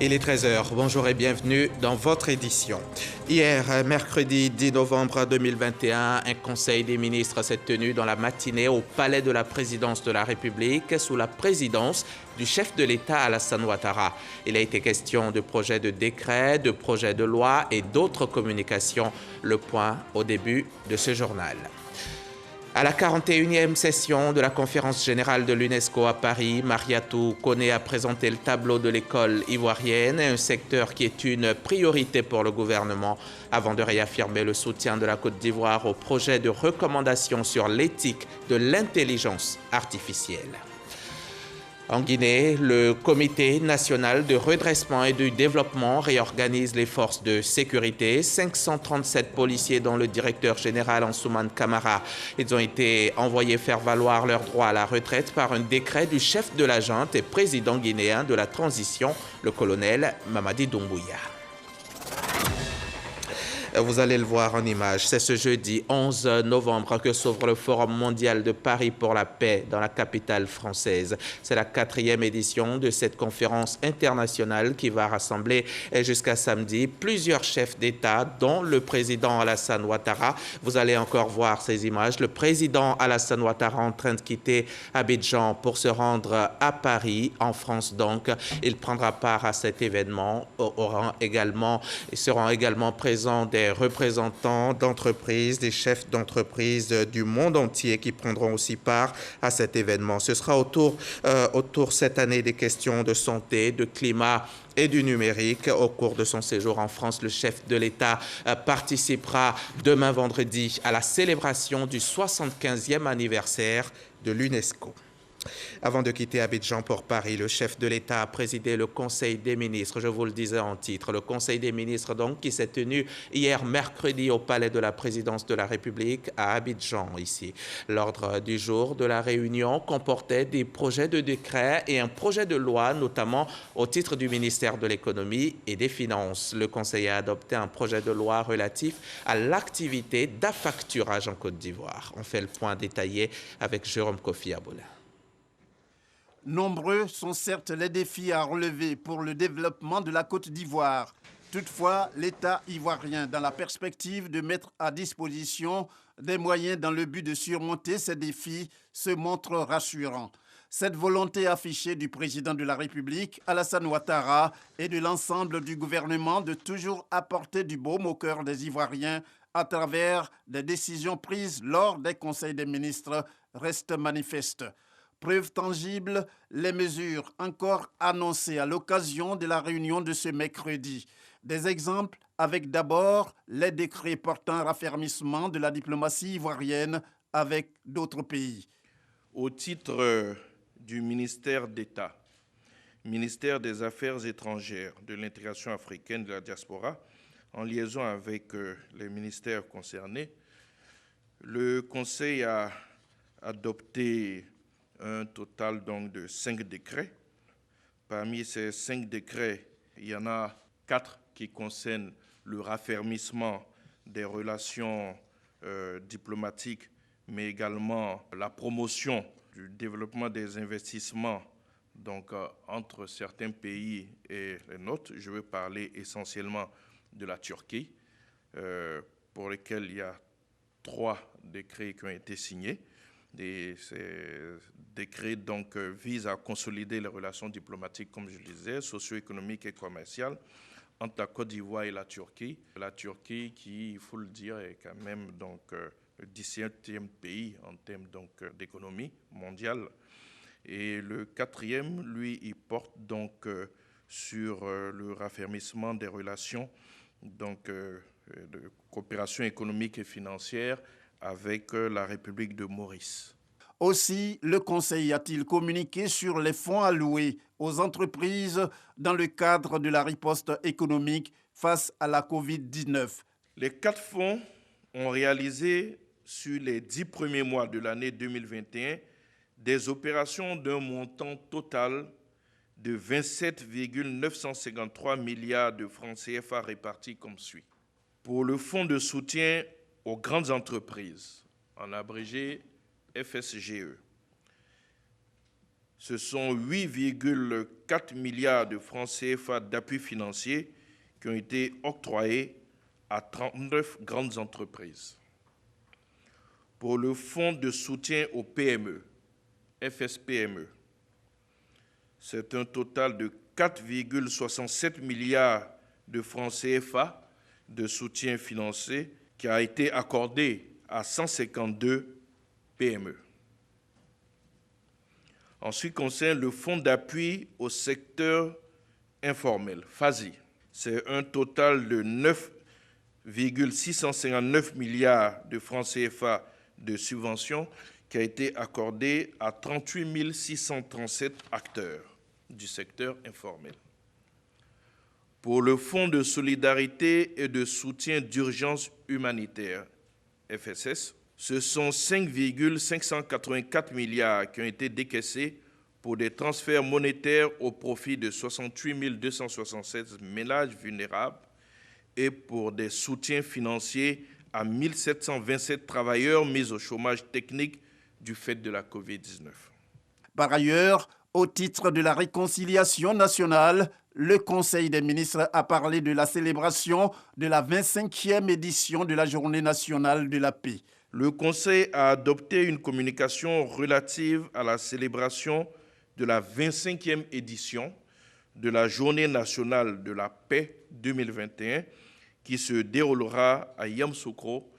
Il est 13 heures. Bonjour et bienvenue dans votre édition. Hier, mercredi 10 novembre 2021, un conseil des ministres s'est tenu dans la matinée au palais de la présidence de la République sous la présidence du chef de l'État Alassane Ouattara. Il a été question de projets de décrets, de projets de loi et d'autres communications. Le point au début de ce journal. À la 41e session de la conférence générale de l'UNESCO à Paris, Mariatou Koné a présenté le tableau de l'école ivoirienne, un secteur qui est une priorité pour le gouvernement, avant de réaffirmer le soutien de la Côte d'Ivoire au projet de recommandation sur l'éthique de l'intelligence artificielle. En Guinée, le Comité national de redressement et de développement réorganise les forces de sécurité. 537 policiers, dont le directeur général Ansoumane Camara, ils ont été envoyés faire valoir leur droit à la retraite par un décret du chef de la junte et président guinéen de la transition, le colonel Mamadi Doumbouya. Vous allez le voir en image. C'est ce jeudi 11 novembre que s'ouvre le Forum mondial de Paris pour la paix dans la capitale française. C'est la 4e édition de cette conférence internationale qui va rassembler jusqu'à samedi plusieurs chefs d'État, dont le président Alassane Ouattara. Vous allez encore voir ces images. Le président Alassane Ouattara en train de quitter Abidjan pour se rendre à Paris, en France donc. Il prendra part à cet événement. Seront également présents des représentants d'entreprises, des chefs d'entreprise du monde entier qui prendront aussi part à cet événement. Ce sera autour cette année des questions de santé, de climat et du numérique. Au cours de son séjour en France, le chef de l'État participera demain vendredi à la célébration du 75e anniversaire de l'UNESCO. Avant de quitter Abidjan pour Paris, le chef de l'État a présidé le Conseil des ministres, je vous le disais en titre, le Conseil des ministres donc qui s'est tenu hier mercredi au palais de la présidence de la République à Abidjan ici. L'ordre du jour de la réunion comportait des projets de décret et un projet de loi, notamment au titre du ministère de l'Économie et des Finances. Le Conseil a adopté un projet de loi relatif à l'activité d'affacturage en Côte d'Ivoire. On fait le point détaillé avec Jérôme Kofi Aboula. Nombreux sont certes les défis à relever pour le développement de la Côte d'Ivoire. Toutefois, l'État ivoirien, dans la perspective de mettre à disposition des moyens dans le but de surmonter ces défis, se montre rassurant. Cette volonté affichée du président de la République, Alassane Ouattara, et de l'ensemble du gouvernement de toujours apporter du baume au cœur des Ivoiriens à travers des décisions prises lors des conseils des ministres reste manifeste. Preuve tangible, les mesures encore annoncées à l'occasion de la réunion de ce mercredi. Des exemples avec d'abord les décrets portant raffermissement de la diplomatie ivoirienne avec d'autres pays. Au titre du ministère d'État, ministère des Affaires étrangères, de l'intégration africaine, de la diaspora, en liaison avec les ministères concernés, le Conseil a adopté un total donc de 5 décrets. Parmi ces 5 décrets, il y en a 4 qui concernent le raffermissement des relations diplomatiques, mais également la promotion du développement des investissements donc, entre certains pays et les nôtres. Je veux parler essentiellement de la Turquie, pour lesquels il y a 3 décrets qui ont été signés. Ces décrets donc, visent à consolider les relations diplomatiques, comme je le disais, socio-économiques et commerciales entre la Côte d'Ivoire et la Turquie. La Turquie qui, il faut le dire, est quand même donc, le 17e pays en termes d'économie mondiale. Et le 4e, lui, il porte donc sur le raffermissement des relations donc, de coopération économique et financière avec la République de Maurice. Aussi, le Conseil a-t-il communiqué sur les fonds alloués aux entreprises dans le cadre de la riposte économique face à la COVID-19. Les 4 fonds ont réalisé sur les 10 premiers mois de l'année 2021 des opérations d'un montant total de 27,953 milliards de francs CFA répartis comme suit. Pour le fonds de soutien aux grandes entreprises, en abrégé FSGE, ce sont 8,4 milliards de francs CFA d'appui financier qui ont été octroyés à 39 grandes entreprises. Pour le Fonds de soutien aux PME, FSPME, c'est un total de 4,67 milliards de francs CFA de soutien financier qui a été accordé à 152 PME. En ce qui concerne le Fonds d'appui au secteur informel, FASI, c'est un total de 9,659 milliards de francs CFA de subventions qui a été accordé à 38 637 acteurs du secteur informel. Pour le Fonds de solidarité et de soutien d'urgence humanitaire, FSS, ce sont 5,584 milliards qui ont été décaissés pour des transferts monétaires au profit de 68 276 ménages vulnérables et pour des soutiens financiers à 1 727 travailleurs mis au chômage technique du fait de la COVID-19. Par ailleurs, au titre de la réconciliation nationale, le Conseil des ministres a parlé de la célébration de la 25e édition de la Journée nationale de la paix. Le Conseil a adopté une communication relative à la célébration de la 25e édition de la Journée nationale de la paix 2021 qui se déroulera à Yamoussoukro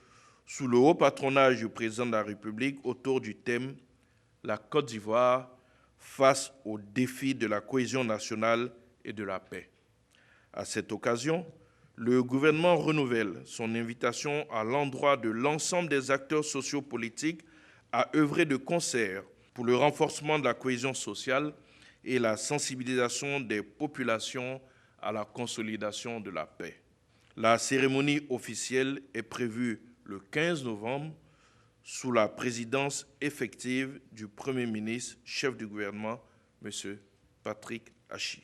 sous le haut patronage du président de la République autour du thème « La Côte d'Ivoire face aux défis de la cohésion nationale et de la paix ». À cette occasion, le gouvernement renouvelle son invitation à l'endroit de l'ensemble des acteurs sociopolitiques à œuvrer de concert pour le renforcement de la cohésion sociale et la sensibilisation des populations à la consolidation de la paix. La cérémonie officielle est prévue le 15 novembre sous la présidence effective du Premier ministre, chef du gouvernement, M. Patrick Achi.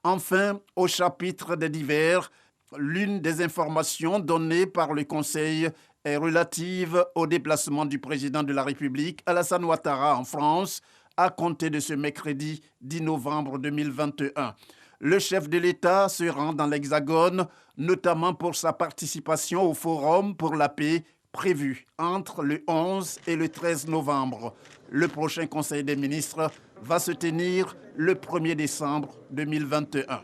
Enfin, au chapitre des divers, l'une des informations données par le Conseil est relative au déplacement du président de la République, Alassane Ouattara, en France, à compter de ce mercredi 10 novembre 2021. Le chef de l'État se rend dans l'Hexagone, notamment pour sa participation au Forum pour la paix prévu entre le 11 et le 13 novembre. Le prochain Conseil des ministres va se tenir le 1er décembre 2021.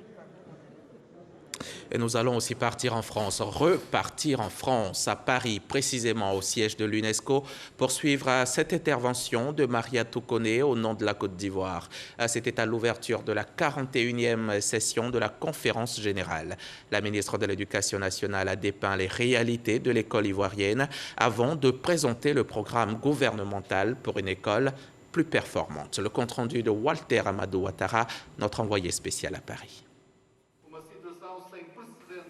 Et nous allons aussi partir en France, repartir en France, à Paris, précisément au siège de l'UNESCO, pour suivre cette intervention de Mariatou Koné au nom de la Côte d'Ivoire. C'était à l'ouverture de la 41e session de la conférence générale. La ministre de l'Éducation nationale a dépeint les réalités de l'école ivoirienne avant de présenter le programme gouvernemental pour une école plus performante. Le compte-rendu de Walter Amadou Ouattara, notre envoyé spécial à Paris.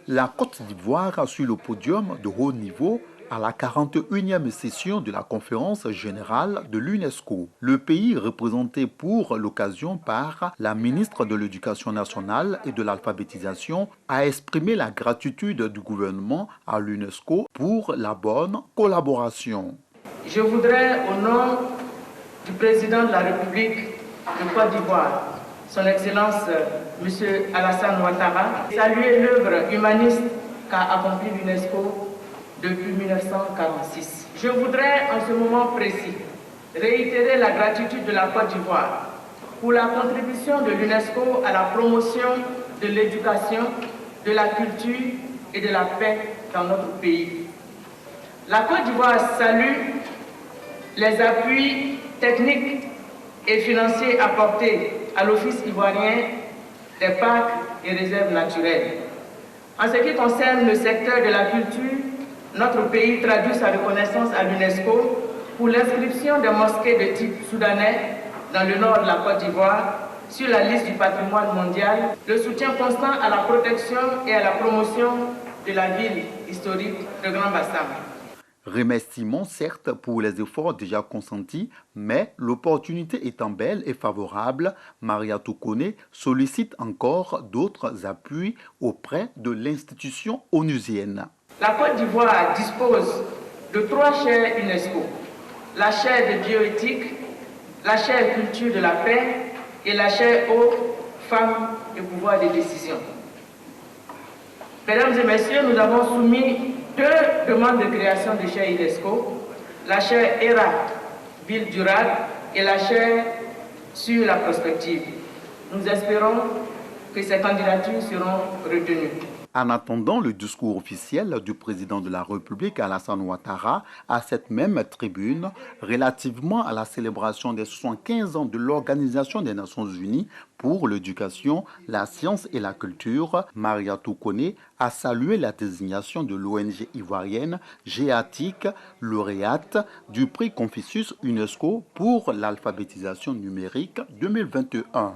La Côte d'Ivoire sur le podium de haut niveau à la 41e session de la conférence générale de l'UNESCO. Le pays, représenté pour l'occasion par la ministre de l'Éducation nationale et de l'alphabétisation, a exprimé la gratitude du gouvernement à l'UNESCO pour la bonne collaboration. Je voudrais, au nom du président de la République de Côte d'Ivoire, Son Excellence M. Alassane Ouattara, saluer l'œuvre humaniste qu'a accomplie l'UNESCO depuis 1946. Je voudrais, en ce moment précis, réitérer la gratitude de la Côte d'Ivoire pour la contribution de l'UNESCO à la promotion de l'éducation, de la culture et de la paix dans notre pays. La Côte d'Ivoire salue les appuis techniques et financiers apportés à l'Office ivoirien des parcs et réserves naturelles. En ce qui concerne le secteur de la culture, notre pays traduit sa reconnaissance à l'UNESCO pour l'inscription des mosquées de type soudanais dans le nord de la Côte d'Ivoire sur la liste du patrimoine mondial, le soutien constant à la protection et à la promotion de la ville historique de Grand Bassam. Remerciements certes pour les efforts déjà consentis, mais l'opportunité étant belle et favorable, Mariatou Koné sollicite encore d'autres appuis auprès de l'institution onusienne. La Côte d'Ivoire dispose de 3 chaires UNESCO, la chaire de bioéthique, la chaire culture de la paix et la chaire eau, femmes et pouvoir de décision. Mesdames et messieurs, nous avons soumis 2 demandes de création de chaire UNESCO, la chaire ERA, ville durable, et la chaire sur la prospective. Nous espérons que ces candidatures seront retenues. En attendant le discours officiel du président de la République, Alassane Ouattara, à cette même tribune, relativement à la célébration des 75 ans de l'Organisation des Nations Unies pour l'éducation, la science et la culture, Mariatou Koné a salué la désignation de l'ONG ivoirienne GEATIC, lauréate du prix Confucius UNESCO pour l'alphabétisation numérique 2021.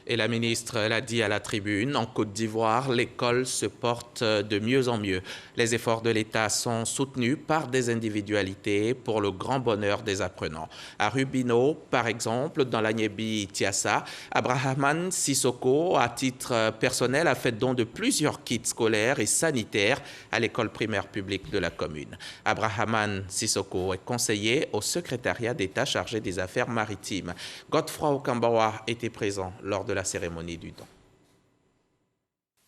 Et la ministre l'a dit à la tribune, en Côte d'Ivoire, l'école se porte de mieux en mieux. Les efforts de l'État sont soutenus par des individualités pour le grand bonheur des apprenants. À Rubino, par exemple, dans l'Agnébi Tiassa, Abrahaman Sissoko, à titre personnel, a fait don de plusieurs kits scolaires et sanitaires à l'école primaire publique de la commune. Abrahaman Sissoko est conseiller au secrétariat d'État chargé des affaires maritimes. Godefroy Okambawa était présent lors de la cérémonie du don.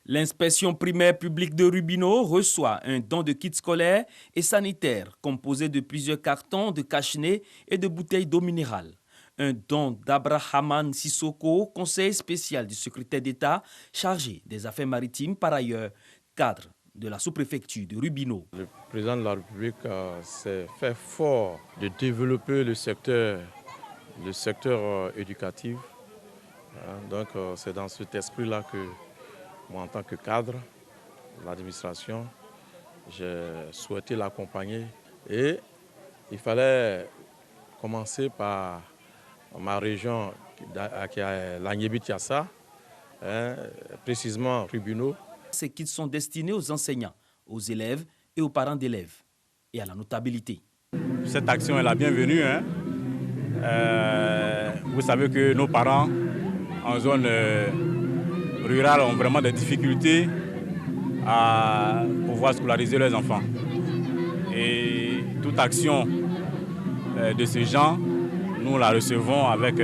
L'inspection primaire publique de Rubino reçoit un don de kits scolaires et sanitaires composé de plusieurs cartons de cache-nez et de bouteilles d'eau minérale. Un don d'Abrahaman Sissoko, conseiller spécial du secrétaire d'État chargé des affaires maritimes, par ailleurs cadre de la sous-préfecture de Rubino. Le président de la République s'est fait fort de développer le secteur éducatif. Donc c'est dans cet esprit-là que moi, en tant que cadre de l'administration, j'ai souhaité l'accompagner. Et il fallait commencer par ma région, qui est l'Agnébi Tiassa, précisément Rubino. Ces kits sont destinés aux enseignants, aux élèves et aux parents d'élèves, et à la notabilité. Cette action est la bienvenue. Vous savez que nos parents en zone rurale ont vraiment des difficultés à pouvoir scolariser leurs enfants. Et toute action de ce genre, nous la recevons avec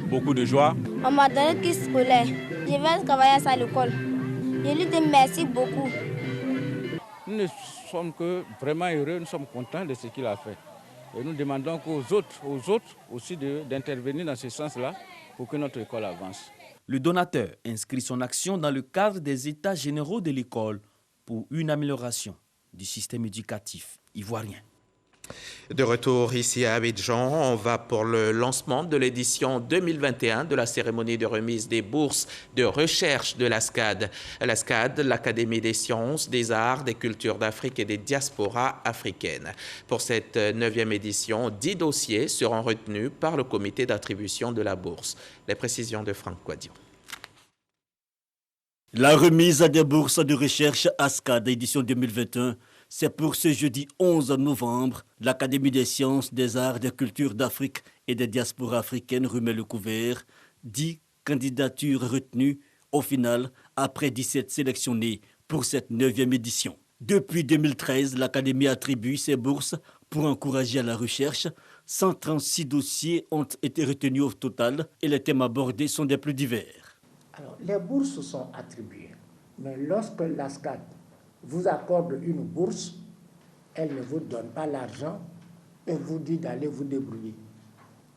beaucoup de joie. On m'a donné un kit scolaire. Je vais travailler à l'école. Je lui dis merci beaucoup. Nous ne sommes que vraiment heureux, nous sommes contents de ce qu'il a fait. Et nous demandons aux autres aussi d'intervenir dans ce sens-là pour que notre école avance. Le donateur inscrit son action dans le cadre des états généraux de l'école pour une amélioration du système éducatif ivoirien. De retour ici à Abidjan, on va pour le lancement de l'édition 2021 de la cérémonie de remise des bourses de recherche de l'ASCAD. L'ASCAD, l'Académie des sciences, des arts, des cultures d'Afrique et des diasporas africaines. Pour cette 9e édition, 10 dossiers seront retenus par le comité d'attribution de la bourse. Les précisions de Franck Quadio. La remise des bourses de recherche ASCAD édition 2021, c'est pour ce jeudi 11 novembre. L'Académie des sciences, des arts, des cultures d'Afrique et des diasporas africaines remet le couvert. 10 candidatures retenues au final, après 17 sélectionnées pour cette 9e édition. Depuis 2013, l'Académie attribue ses bourses pour encourager à la recherche. 136 dossiers ont été retenus au total et les thèmes abordés sont des plus divers. Alors, les bourses sont attribuées, mais lorsque l'ASCAD vous accorde une bourse, elle ne vous donne pas l'argent et vous dit d'aller vous débrouiller.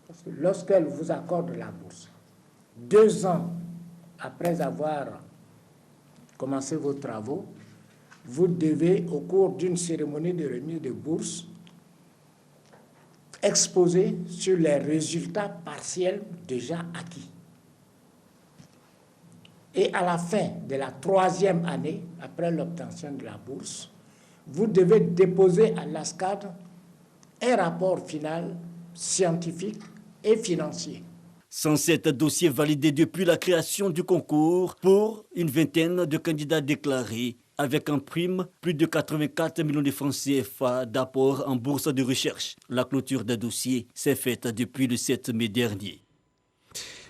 Parce que lorsqu'elle vous accorde la bourse, 2 ans après avoir commencé vos travaux, vous devez, au cours d'une cérémonie de remise de bourse, exposer sur les résultats partiels déjà acquis. Et à la fin de la 3e année, après l'obtention de la bourse, vous devez déposer à l'ASCAD un rapport final scientifique et financier. 107 dossiers validés depuis la création du concours pour une vingtaine de candidats déclarés, avec en prime plus de 84 millions de francs CFA d'apport en bourse de recherche. La clôture des dossiers s'est faite depuis le 7 mai dernier.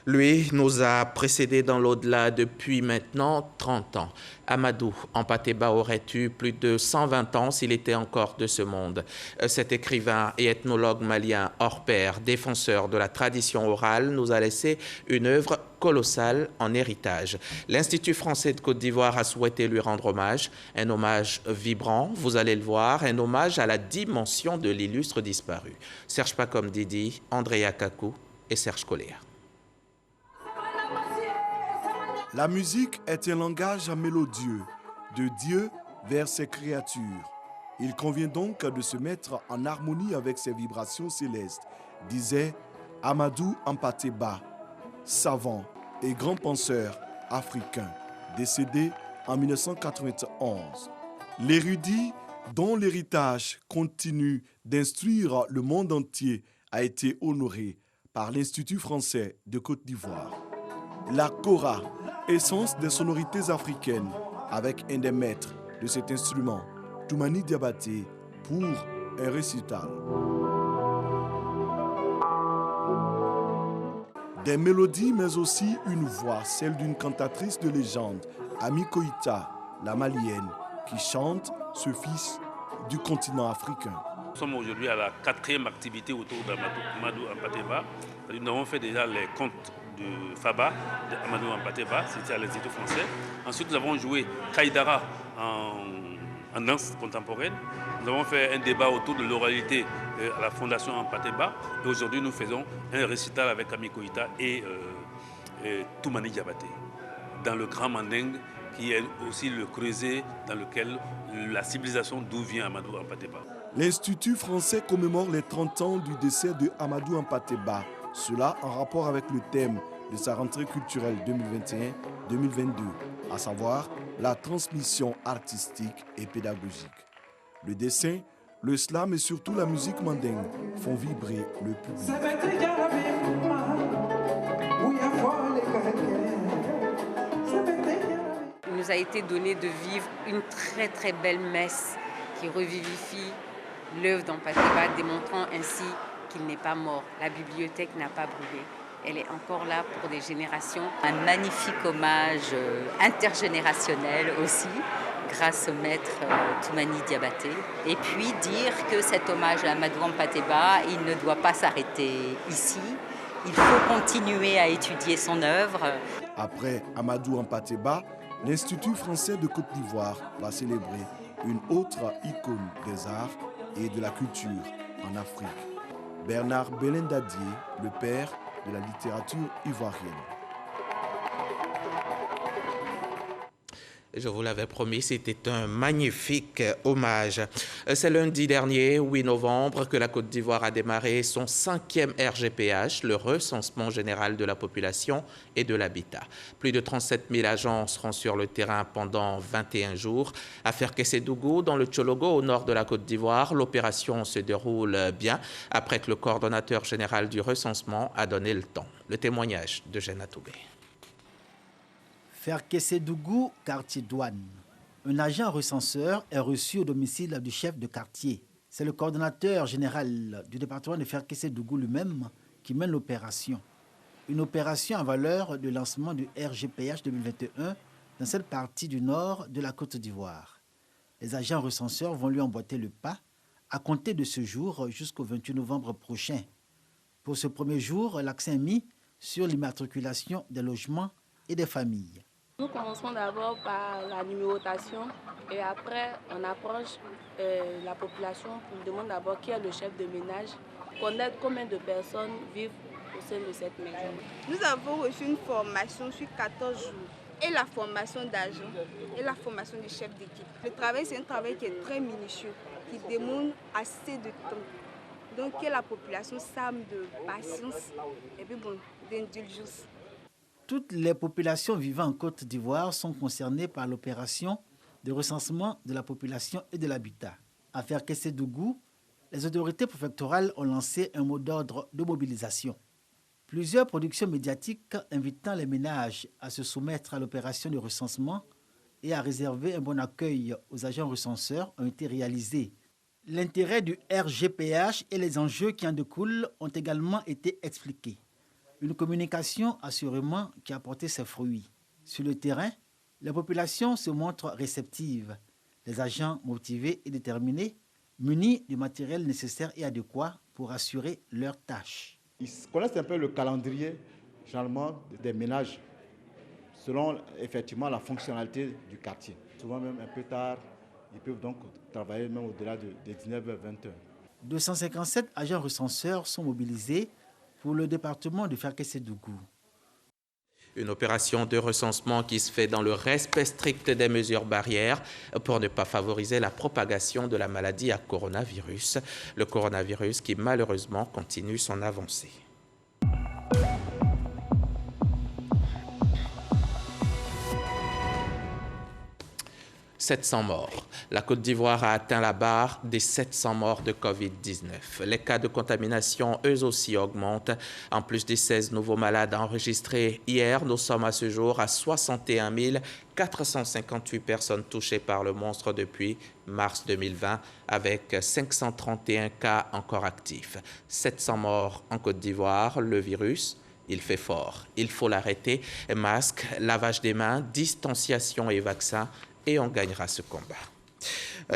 Lui nous a précédés dans l'au-delà depuis maintenant 30 ans. Amadou Hampâté-Bâ aurait eu plus de 120 ans s'il était encore de ce monde. Cet écrivain et ethnologue malien hors pair, défenseur de la tradition orale, nous a laissé une œuvre colossale en héritage. L'Institut français de Côte d'Ivoire a souhaité lui rendre hommage, un hommage vibrant, vous allez le voir, un hommage à la dimension de l'illustre disparu. Serge Pacom Didi, Andrea Kakou et Serge Coléa. La musique est un langage mélodieux, de Dieu vers ses créatures. Il convient donc de se mettre en harmonie avec ses vibrations célestes, disait Amadou Hampâté-Bâ, savant et grand penseur africain, décédé en 1991. L'érudit dont l'héritage continue d'instruire le monde entier a été honoré par l'Institut français de Côte d'Ivoire. La kora, essence des sonorités africaines, avec un des maîtres de cet instrument, Toumani Diabaté, pour un récital. Des mélodies, mais aussi une voix, celle d'une cantatrice de légende, Ami Koïta, la malienne, qui chante ce fils du continent africain. Nous sommes aujourd'hui à la 4e activité autour d'Amadou Hampâté-Bâ. Nous avons fait déjà les contes de Faba, d'Amadou Hampâté-Bâ, c'était à l'Institut français. Ensuite, nous avons joué Kaïdara en danse contemporaine. Nous avons fait un débat autour de l'oralité à la Fondation Hampâté-Bâ. Et aujourd'hui, nous faisons un récital avec Ami Koïta et Toumani Diabaté, dans le Grand Mandingue, qui est aussi le creuset dans lequel la civilisation d'où vient Amadou Hampâté-Bâ. L'Institut français commémore les 30 ans du décès de Amadou Hampâté-Bâ. Cela en rapport avec le thème de sa rentrée culturelle 2021-2022, à savoir la transmission artistique et pédagogique. Le dessin, le slam et surtout la musique mandingue font vibrer le public. Il nous a été donné de vivre une très très belle messe qui revivifie l'œuvre d'Hampâté-Bâ, démontrant ainsi qu'il n'est pas mort. La bibliothèque n'a pas brûlé. Elle est encore là pour des générations. Un magnifique hommage intergénérationnel aussi, grâce au maître Toumani Diabaté. Et puis dire que cet hommage à Amadou Hampâté-Bâ, il ne doit pas s'arrêter ici. Il faut continuer à étudier son œuvre. Après Amadou Hampâté-Bâ, l'Institut français de Côte d'Ivoire va célébrer une autre icône des arts et de la culture en Afrique. Bernard Belindadié, le père de la littérature ivoirienne. Je vous l'avais promis, c'était un magnifique hommage. C'est lundi dernier, 8 novembre, que la Côte d'Ivoire a démarré son 5e RGPH, le recensement général de la population et de l'habitat. Plus de 37 000 agents seront sur le terrain pendant 21 jours. À Ferkessédougou, dans le Tchologo, au nord de la Côte d'Ivoire, l'opération se déroule bien après que le coordonnateur général du recensement a donné le temps. Le témoignage de Jeanne Toubé. Ferkessédougou, quartier douane. Un agent recenseur est reçu au domicile du chef de quartier. C'est le coordonnateur général du département de Ferkessédougou lui-même qui mène l'opération. Une opération en valeur de lancement du RGPH 2021 dans cette partie du nord de la Côte d'Ivoire. Les agents recenseurs vont lui emboîter le pas à compter de ce jour jusqu'au 28 novembre prochain. Pour ce premier jour, l'accent est mis sur l'immatriculation des logements et des familles. Nous commençons d'abord par la numérotation et après on approche la population pour demander d'abord qui est le chef de ménage, connaître combien de personnes vivent au sein de cette maison. Nous avons reçu une formation sur 14 jours et la formation d'agents et la formation du chef d'équipe. Le travail, c'est un travail qui est très minutieux, qui demande assez de temps. Donc que la population s'arme de patience et puis bon, d'indulgence. Toutes les populations vivant en Côte d'Ivoire sont concernées par l'opération de recensement de la population et de l'habitat. À Ferkessédougou, les autorités préfectorales ont lancé un mot d'ordre de mobilisation. Plusieurs productions médiatiques invitant les ménages à se soumettre à l'opération de recensement et à réserver un bon accueil aux agents recenseurs ont été réalisées. L'intérêt du RGPH et les enjeux qui en découlent ont également été expliqués. Une communication assurément qui a porté ses fruits. Sur le terrain, les populations se montrent réceptives. Les agents motivés et déterminés, munis du matériel nécessaire et adéquat pour assurer leurs tâches. Ils connaissent un peu le calendrier, généralement, des ménages, selon effectivement la fonctionnalité du quartier. Souvent même un peu tard, ils peuvent donc travailler même au-delà de 19h-20h. 257 agents recenseurs sont mobilisés pour le département de Ferkessédougou. Une opération de recensement qui se fait dans le respect strict des mesures barrières pour ne pas favoriser la propagation de la maladie à coronavirus. Le coronavirus qui malheureusement continue son avancée. 700 morts. La Côte d'Ivoire a atteint la barre des 700 morts de Covid-19. Les cas de contamination, eux aussi, augmentent. En plus des 16 nouveaux malades enregistrés hier, nous sommes à ce jour à 61 458 personnes touchées par le monstre depuis mars 2020, avec 531 cas encore actifs. 700 morts en Côte d'Ivoire. Le virus, il fait fort. Il faut l'arrêter. Masque, lavage des mains, distanciation et vaccin. Et on gagnera ce combat.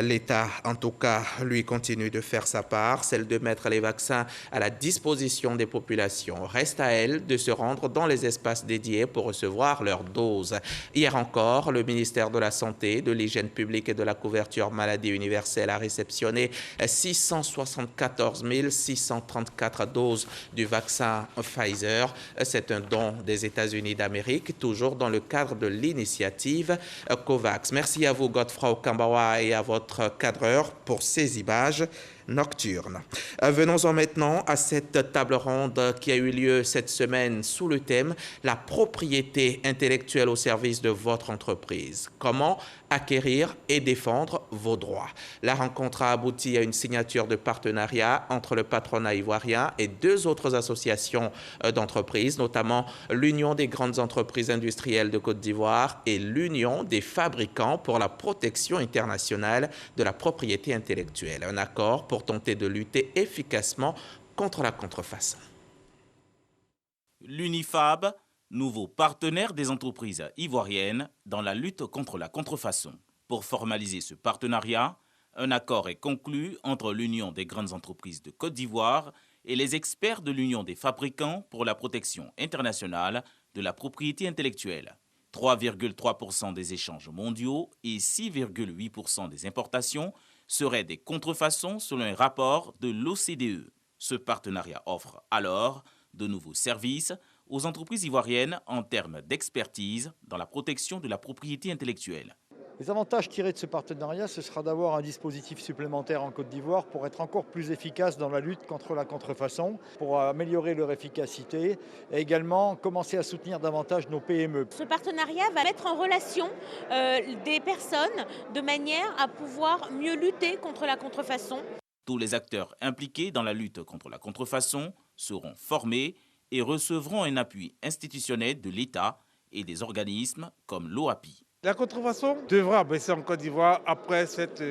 L'État, en tout cas, lui continue de faire sa part, celle de mettre les vaccins à la disposition des populations. Reste à elle de se rendre dans les espaces dédiés pour recevoir leurs doses. Hier encore, le ministère de la Santé, de l'Hygiène publique et de la couverture maladie universelle a réceptionné 674 634 doses du vaccin Pfizer. C'est un don des États-Unis d'Amérique, toujours dans le cadre de l'initiative COVAX. Merci à vous, Godefroy Okambawa, et à votre cadreur pour ces images nocturnes. Venons-en maintenant à cette table ronde qui a eu lieu cette semaine sous le thème « La propriété intellectuelle au service de votre entreprise. Comment acquérir et défendre vos droits ». La rencontre a abouti à une signature de partenariat entre le patronat ivoirien et deux autres associations d'entreprises, notamment l'Union des grandes entreprises industrielles de Côte d'Ivoire et l'Union des fabricants pour la protection internationale de la propriété intellectuelle. Un accord pour tenter de lutter efficacement contre la contrefaçon. L'UNIFAB, nouveau partenaire des entreprises ivoiriennes dans la lutte contre la contrefaçon. Pour formaliser ce partenariat, un accord est conclu entre l'Union des grandes entreprises de Côte d'Ivoire et les experts de l'Union des fabricants pour la protection internationale de la propriété intellectuelle. 3,3% des échanges mondiaux et 6,8% des importations seraient des contrefaçons selon un rapport de l'OCDE. Ce partenariat offre alors de nouveaux services aux entreprises ivoiriennes en termes d'expertise dans la protection de la propriété intellectuelle. Les avantages tirés de ce partenariat, ce sera d'avoir un dispositif supplémentaire en Côte d'Ivoire pour être encore plus efficace dans la lutte contre la contrefaçon, pour améliorer leur efficacité et également commencer à soutenir davantage nos PME. Ce partenariat va mettre en relation des personnes de manière à pouvoir mieux lutter contre la contrefaçon. Tous les acteurs impliqués dans la lutte contre la contrefaçon seront formés et recevront un appui institutionnel de l'État et des organismes comme l'OAPI. La contrefaçon devra baisser en Côte d'Ivoire après cette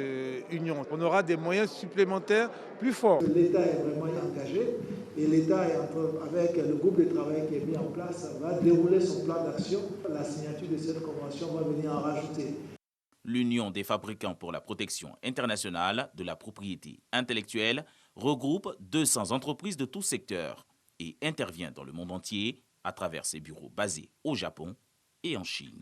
union. On aura des moyens supplémentaires plus forts. L'État est vraiment engagé et l'État, avec le groupe de travail qui est mis en place, va dérouler son plan d'action. La signature de cette convention va venir en rajouter. L'Union des fabricants pour la protection internationale de la propriété intellectuelle regroupe 200 entreprises de tous secteurs et intervient dans le monde entier à travers ses bureaux basés au Japon et en Chine.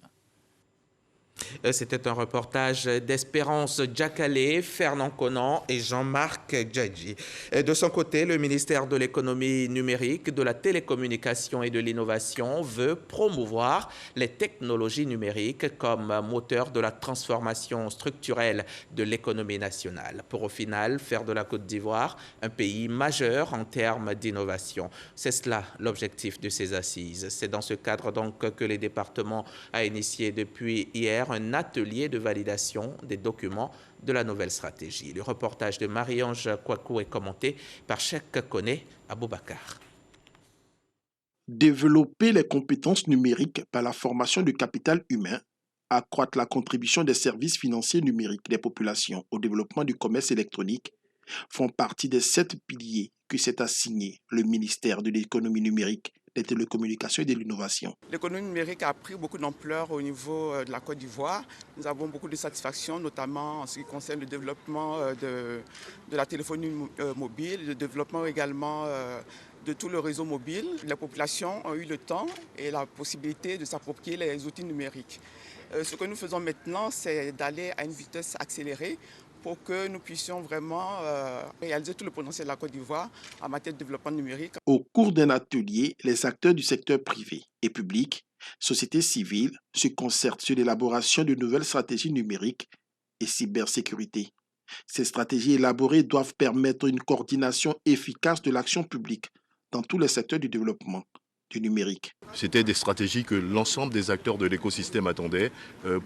C'était un reportage d'Espérance Djakale, Fernand Conan et Jean-Marc Djadji. De son côté, le ministère de l'économie numérique, de la télécommunication et de l'innovation veut promouvoir les technologies numériques comme moteur de la transformation structurelle de l'économie nationale pour au final faire de la Côte d'Ivoire un pays majeur en termes d'innovation. C'est cela l'objectif de ces assises. C'est dans ce cadre donc que les départements ont initié depuis hier un atelier de validation des documents de la nouvelle stratégie. Le reportage de Marie-Ange Kouakou est commenté par Cheikh Koné Aboubakar. Développer les compétences numériques par la formation du capital humain, accroître la contribution des services financiers numériques des populations au développement du commerce électronique font partie des 7 piliers que s'est assigné le ministère de l'économie numérique, des télécommunications et de l'innovation. L'économie numérique a pris beaucoup d'ampleur au niveau de la Côte d'Ivoire. Nous avons beaucoup de satisfaction, notamment en ce qui concerne le développement de la téléphonie mobile, le développement également de tout le réseau mobile. Les populations ont eu le temps et la possibilité de s'approprier les outils numériques. Ce que nous faisons maintenant, c'est d'aller à une vitesse accélérée pour que nous puissions vraiment réaliser tout le potentiel de la Côte d'Ivoire en matière de développement numérique. Au cours d'un atelier, les acteurs du secteur privé et public, société civile, se concertent sur l'élaboration de nouvelles stratégies numériques et cybersécurité. Ces stratégies élaborées doivent permettre une coordination efficace de l'action publique dans tous les secteurs du développement du numérique. C'était des stratégies que l'ensemble des acteurs de l'écosystème attendaient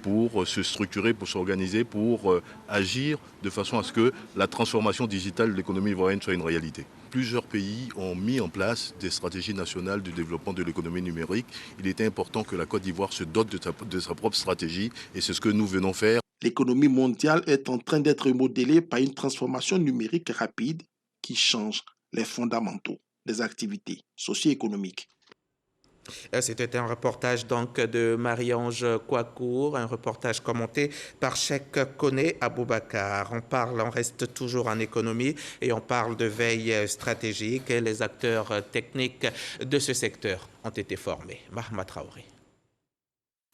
pour se structurer, pour s'organiser, pour agir de façon à ce que la transformation digitale de l'économie ivoirienne soit une réalité. Plusieurs pays ont mis en place des stratégies nationales de développement de l'économie numérique. Il était important que la Côte d'Ivoire se dote de sa propre stratégie et c'est ce que nous venons faire. L'économie mondiale est en train d'être modélée par une transformation numérique rapide qui change les fondamentaux des activités socio-économiques. C'était un reportage donc de Marie-Ange Kouakour, un reportage commenté par Cheikh Koné Aboubakar. On reste toujours en économie et on parle de veille stratégique. Les acteurs techniques de ce secteur ont été formés. Mahma Traoré.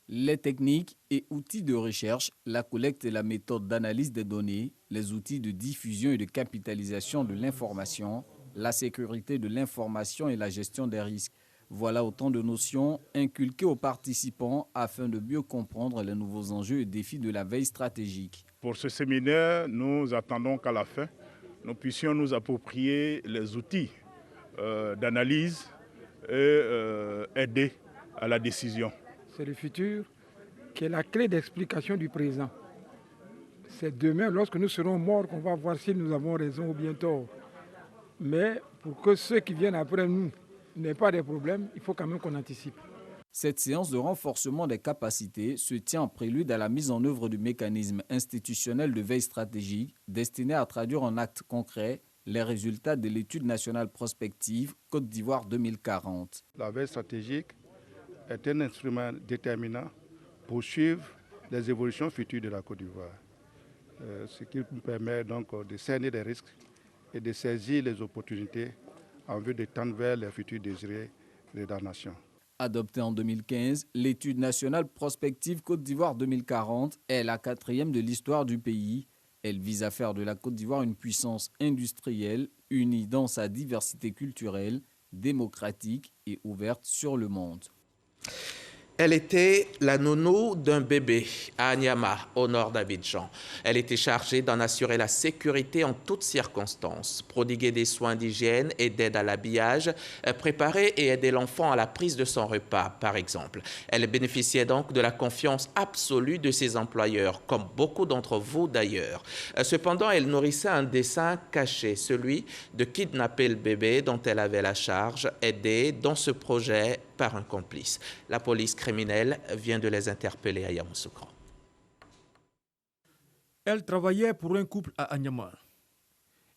Les techniques et outils de recherche, la collecte et la méthode d'analyse des données, les outils de diffusion et de capitalisation de l'information, la sécurité de l'information et la gestion des risques. Voilà autant de notions inculquées aux participants afin de mieux comprendre les nouveaux enjeux et défis de la veille stratégique. Pour ce séminaire, nous attendons qu'à la fin, nous puissions nous approprier les outils d'analyse et aider à la décision. C'est le futur qui est la clé d'explication du présent. C'est demain, lorsque nous serons morts, qu'on va voir si nous avons raison ou bien tort. Mais pour que ceux qui viennent après nous n'aient pas de problèmes, il faut quand même qu'on anticipe. Cette séance de renforcement des capacités se tient en prélude à la mise en œuvre du mécanisme institutionnel de veille stratégique destiné à traduire en actes concrets les résultats de l'étude nationale prospective Côte d'Ivoire 2040. La veille stratégique est un instrument déterminant pour suivre les évolutions futures de la Côte d'Ivoire, ce qui nous permet donc de cerner des risques et de saisir les opportunités en vue de tendre vers les futurs désirés de la nation. Adoptée en 2015, l'étude nationale prospective Côte d'Ivoire 2040 est la 4e de l'histoire du pays. Elle vise à faire de la Côte d'Ivoire une puissance industrielle, unie dans sa diversité culturelle, démocratique et ouverte sur le monde. Elle était la nounou d'un bébé à Niama, au nord d'Abidjan. Elle était chargée d'en assurer la sécurité en toutes circonstances, prodiguer des soins d'hygiène et d'aide à l'habillage, préparer et aider l'enfant à la prise de son repas, par exemple. Elle bénéficiait donc de la confiance absolue de ses employeurs, comme beaucoup d'entre vous d'ailleurs. Cependant, elle nourrissait un dessein caché, celui de kidnapper le bébé dont elle avait la charge, aidée dans ce projet par un complice. La police criminelle vient de les interpeller à Yamoussoukro. Elle travaillait pour un couple à Anyama.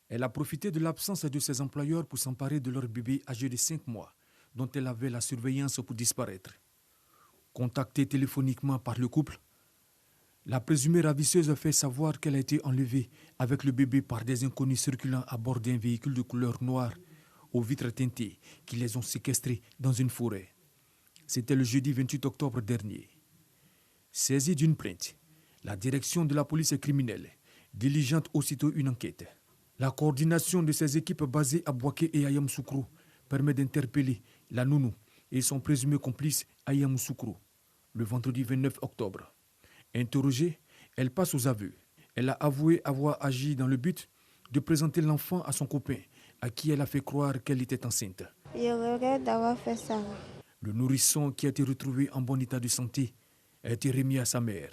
Elle a profité de l'absence de ses employeurs pour s'emparer de leur bébé âgé de 5 mois, dont elle avait la surveillance pour disparaître. Contactée téléphoniquement par le couple, la présumée ravisseuse fait savoir qu'elle a été enlevée avec le bébé par des inconnus circulant à bord d'un véhicule de couleur noire aux vitres teintées qui les ont séquestrés dans une forêt. C'était le jeudi 28 octobre dernier. Saisie d'une plainte, la direction de la police criminelle diligente aussitôt une enquête. La coordination de ces équipes basées à Bouaké et à Yamoussoukro permet d'interpeller la nounou et son présumé complice à Yamoussoukro le vendredi 29 octobre. Interrogée, elle passe aux aveux. Elle a avoué avoir agi dans le but de présenter l'enfant à son copain, à qui elle a fait croire qu'elle était enceinte. Je regrette d'avoir fait ça. Le nourrisson, qui a été retrouvé en bon état de santé, a été remis à sa mère.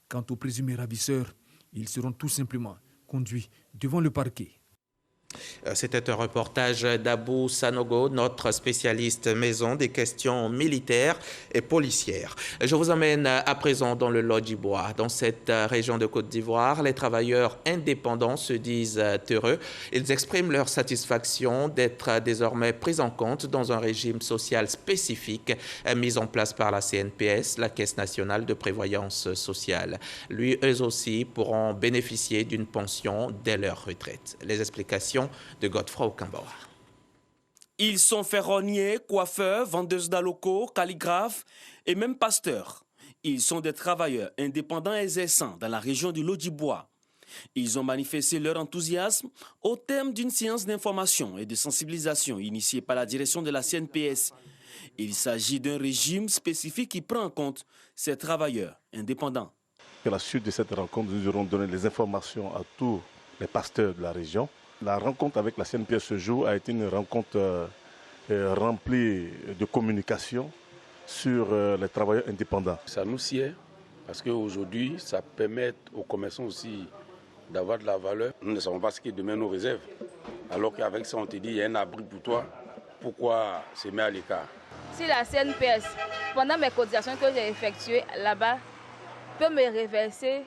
Quant aux présumés ravisseurs, ils seront tout simplement conduits devant le parquet. C'était un reportage d'Abou Sanogo, notre spécialiste maison des questions militaires et policières. Je vous emmène à présent dans le Lodjibois. Dans cette région de Côte d'Ivoire, les travailleurs indépendants se disent heureux. Ils expriment leur satisfaction d'être désormais pris en compte dans un régime social spécifique mis en place par la CNPS, la Caisse nationale de prévoyance sociale. Eux aussi pourront bénéficier d'une pension dès leur retraite. Les explications de Godefroy Okambawa. Ils sont ferronniers, coiffeurs, vendeuses d'alocos, calligraphes et même pasteurs. Ils sont des travailleurs indépendants exerçant dans la région du Lodjibois. Ils ont manifesté leur enthousiasme au terme d'une séance d'information et de sensibilisation initiée par la direction de la CNPS. Il s'agit d'un régime spécifique qui prend en compte ces travailleurs indépendants. À la suite de cette rencontre, nous aurons donné les informations à tous les pasteurs de la région. La rencontre avec la CNPS ce jour a été une rencontre remplie de communication sur les travailleurs indépendants. Ça nous sied parce qu'aujourd'hui, ça permet aux commerçants aussi d'avoir de la valeur. Nous ne savons pas ce qui demain nous réserve. Alors qu'avec ça, on te dit, il y a un abri pour toi. Pourquoi se mettre à l'écart? Si la CNPS, pendant mes cotisations que j'ai effectuées là-bas, peut me reverser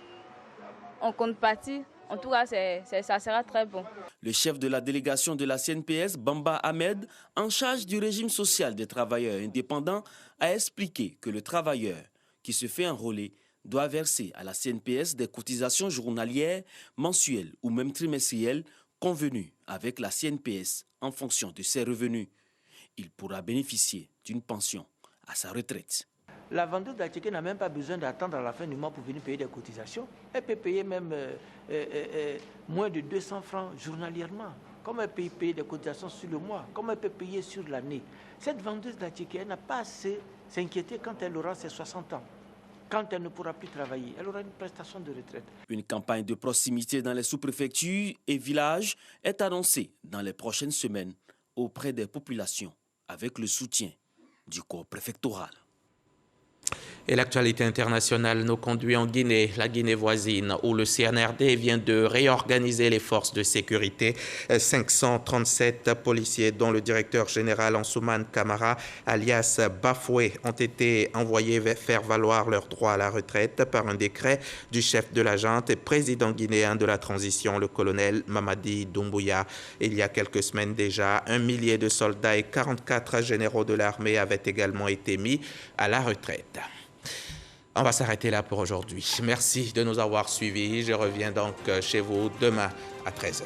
en contrepartie, en tout cas, ça sera très bon. Le chef de la délégation de la CNPS, Bamba Ahmed, en charge du régime social des travailleurs indépendants, a expliqué que le travailleur qui se fait enrôler doit verser à la CNPS des cotisations journalières, mensuelles ou même trimestrielles convenues avec la CNPS en fonction de ses revenus. Il pourra bénéficier d'une pension à sa retraite. La vendeuse d'attiqué n'a même pas besoin d'attendre à la fin du mois pour venir payer des cotisations. Elle peut payer même moins de 200 francs journalièrement. Comme elle peut payer des cotisations sur le mois, comme elle peut payer sur l'année. Cette vendeuse d'attiqué n'a pas à s'inquiéter quand elle aura ses 60 ans. Quand elle ne pourra plus travailler, elle aura une prestation de retraite. Une campagne de proximité dans les sous-préfectures et villages est annoncée dans les prochaines semaines auprès des populations avec le soutien du corps préfectoral. Et l'actualité internationale nous conduit en Guinée, la Guinée voisine, où le CNRD vient de réorganiser les forces de sécurité. 537 policiers, dont le directeur général Ansoumane Camara, alias Bafoué, ont été envoyés faire valoir leur droit à la retraite par un décret du chef de la junte et président guinéen de la transition, le colonel Mamadi Doumbouya. Il y a quelques semaines déjà, 1 millier de soldats et 44 généraux de l'armée avaient également été mis à la retraite. On va s'arrêter là pour aujourd'hui. Merci de nous avoir suivis. Je reviens donc chez vous demain à 13h.